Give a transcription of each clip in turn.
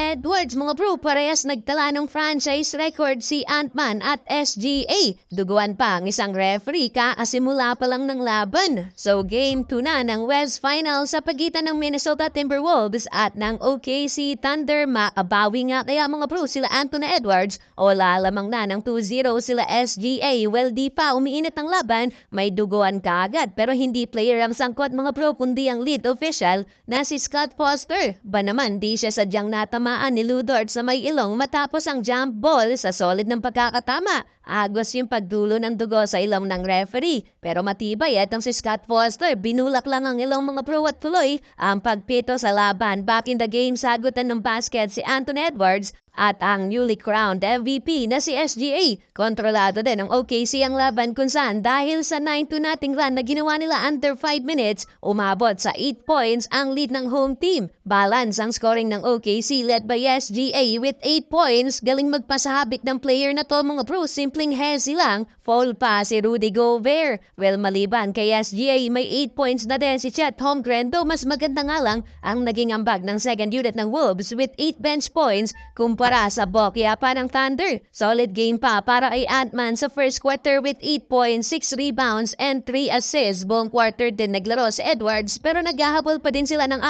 Edwards. Mga bro, parehas nagtala ng franchise record si Ant-Man at SGA. Duguan pa ang isang referee kakasimula pa lang ng laban. So game 2 na ng West Final sa pagitan ng Minnesota Timberwolves at ng OKC Thunder. Makabawi nga kaya mga bro sila Anthony Edwards o lalamang na ng 2-0 sila SGA. Well, di pa umiinit ang laban, may duguan kaagad pero hindi player ang sangkot mga bro kundi ang lead official na si Scott Foster. Ba naman di siya sadyang natamaan ni Lu Dort sa may ilong matapos ang jump ball sa solid ng pagkakatama. Agos yung pagdulo ng dugo sa ilong ng referee. Pero matibay itong si Scott Foster. Binulak lang ang ilong mga pro at tuloy ang pagpito sa laban. Back in the game, sagutan ng basket si Anthony Edwards at ang newly crowned MVP na si SGA. Kontrolado din ng OKC ang laban kung saan dahil sa 9-2 nating run na ginawa nila under 5 minutes, umabot sa 8 points ang lead ng home team. Balance ang scoring ng OKC led by SGA with 8 points. Galing magpasahabik ng player na to mga bro, simpleng hezi lang. Foul pa si Rudy Gobert. Well, maliban kay SGA, may 8 points na din si Chet Holmgren, though mas maganda nga lang ang naging ambag ng second unit ng Wolves with 8 bench points kumpara sa bokya pa ng Thunder. Solid game pa para kay Ant-Man sa first quarter with 8 points, 6 rebounds, and 3 assists. Buong quarter din naglaro si Edwards pero naghahabol pa din sila ng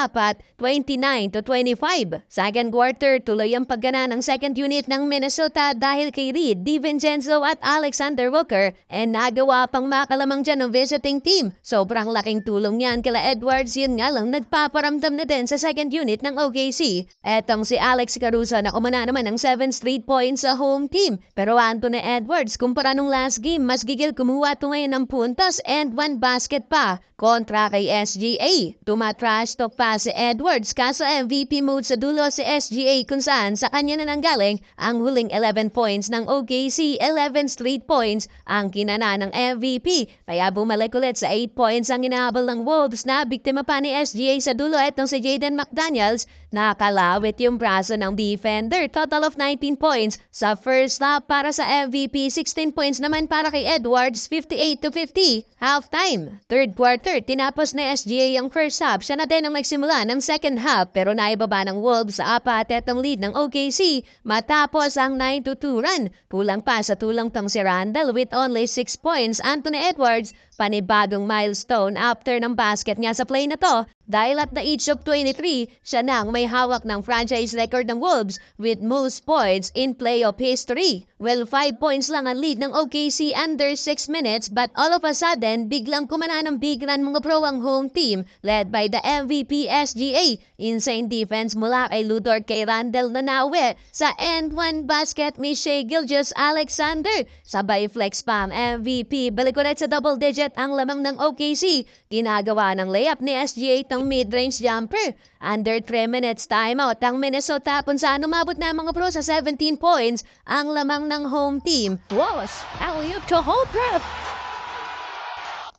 29-25. Second quarter, tuloy ang paggana ng second unit ng Minnesota dahil kay Reed, DiVincenzo at Alexander Walker, and nagawa pang makalamang dyan ng visiting team. Sobrang laking tulong yan kila Edwards, yun nga lang nagpaparamdam na din sa second unit ng OKC. Etong si Alex Caruso na umana naman ng 7 straight points sa home team. Pero Anthony Edwards, kumpara nung last game, mas gigil kumuha ito ngayon ng puntos and 1 basket pa kontra kay SGA. Tumatrash talk pa si Edwards kaso MVP mode sa dulo si SGA kung saan sa kanya na nanggaling ang huling 11 points ng OKC, 11 straight points ang kinana ng MVP. Kaya bumalik ulit sa 8 points ang inahabol ng Wolves na biktima pa ni SGA sa dulo. Itong si Jaden McDaniels, nakalawit yung braso ng defender. Total of 19 points sa first half para sa MVP, 16 points naman para kay Edwards, 58-50. Halftime, third quarter, tinapos na SGA ang first half. Siya na din ang nagsimula ng second half pero naibaba ng Wolves sa 4 etong lead ng OKC matapos ang 9-2 run. Kulang pa sa tulong tong si Randall with only 6 points. Anthony Edwards, panibagong milestone after ng basket niya sa play na to. Dahil at the age of 23, siya nang may hawak ng franchise record ng Wolves with most points in playoff history. Well, 5 points lang ang lead ng OKC under 6 minutes but all of a sudden, biglang kumana ng big run mga pro ang home team led by the MVP SGA. Insane defense mula kay Lu Dort kay Randall na nauwi sa end 1 basket ni Shai Gilgeous-Alexander. Sabay flex pa ang MVP. Balik ulit sa double digit ang lamang ng OKC. Ginagawa ng layup ni SGA ng mid-range jumper. Under 3 minutes timeout ang Minnesota kung saan umabot na mga pro sa 17 points ang lamang ng home team. Wallace, alley-oop to Holmgren.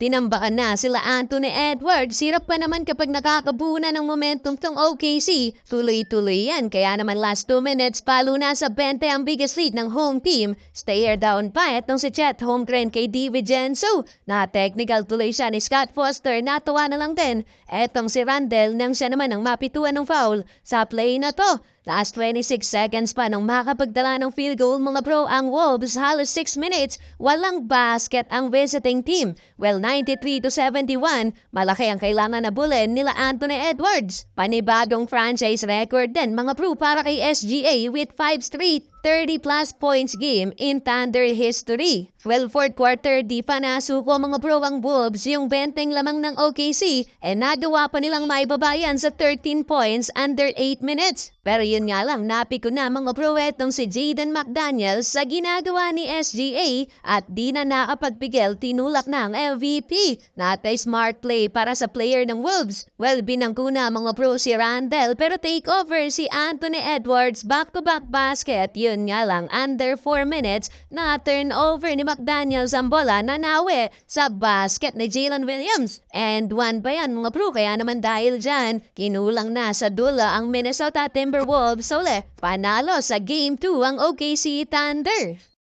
Tinambakan na sila Anthony Edwards. Hirap pa naman kapag nakakabuo na ng momentum tong OKC. Tuloy-tuloy yan. Kaya naman last 2 minutes, palo na sa 20 ang biggest lead ng home team. Stare down pa itong si Chet Holmgren kay DiVincenzo. Na technical tuloy siya ni Scott Foster. Natuwa na lang din. Etong si Randall nang siya naman ang mapituan ng foul sa play na to. Last 26 seconds pa nung makapagdala ng field goal mga bro ang Wolves. Halos 6 minutes, walang basket ang visiting team. Well, 93-71, malaki ang kailangan na bulin nila Anthony Edwards. Panibagong franchise record din mga bro para kay SGA with 5 straight 30-plus points game in Thunder history. Well, fourth quarter, di pa nasuko mga bro ang Wolves yung 20 lamang ng OKC and nagawa pa nilang maibabayan sa 13 points under 8 minutes. Pero yun nga lang, napiko na mga bro etong si Jaden McDaniels sa ginagawa ni SGA at di na nakapagbigel, tinulak na ang MVP. Natay smart play para sa player ng Wolves. Well, binangko na mga bro si Randall pero take over si Anthony Edwards, back-to-back basket. Yun nga lang, under 4 minutes na turnover ni McDaniels ang bola na nawi sa basket ni Jalen Williams. And 1 pa yan mga bro, kaya naman dahil dyan, kinulang na sa dula ang Minnesota Timberwolves. Panalo sa Game 2 ang OKC Thunder.